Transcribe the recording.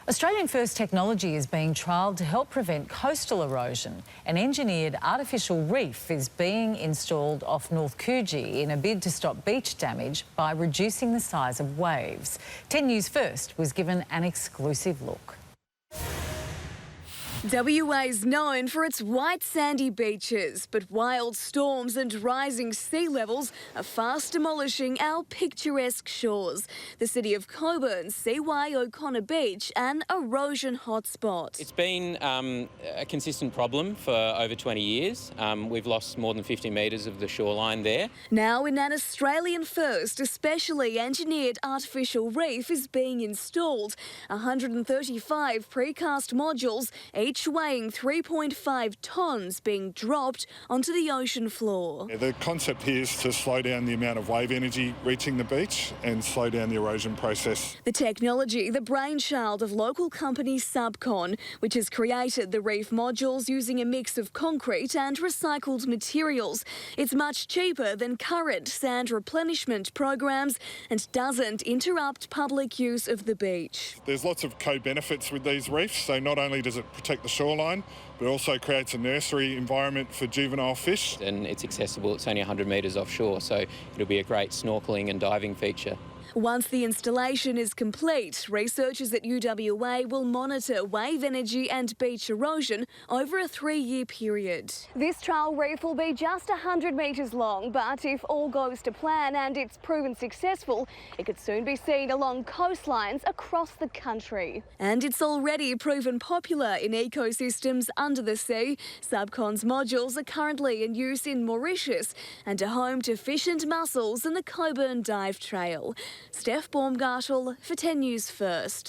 Australian first technology is being trialled to help prevent coastal erosion. An engineered artificial reef is being installed off North Coogee in a bid to stop beach damage by reducing the size of waves. 10 News First was given an exclusive look. WA is known for its white sandy beaches, but wild storms and rising sea levels are fast demolishing our picturesque shores. The city of Coburn's CY OConnor Beach, an erosion hotspot. It's been a consistent problem for over 20 years. We've lost more than 50 metres of the shoreline there. Now, in an Australian first, a specially engineered artificial reef is being installed. 135 precast modules, each weighing 3.5 tonnes, being dropped onto the ocean floor. The concept here is to slow down the amount of wave energy reaching the beach and slow down the erosion process. The technology, the brainchild of local company OConnor, which has created the reef modules using a mix of concrete and recycled materials. It's much cheaper than current sand replenishment programs and doesn't interrupt public use of the beach. There's lots of co-benefits with these reefs, so not only does it protect the shoreline, but also creates a nursery environment for juvenile fish. And it's accessible, it's only 100 metres offshore, so it'll be a great snorkelling and diving feature. Once the installation is complete, researchers at UWA will monitor wave energy and beach erosion over a 3-year period. This trial reef will be just 100 metres long, but if all goes to plan and it's proven successful, it could soon be seen along coastlines across the country. And it's already proven popular in ecosystems under the sea. OConnor's modules are currently in use in Mauritius and are home to fish and mussels in the Coburn Dive Trail. Steph Baumgartel for 10 News First.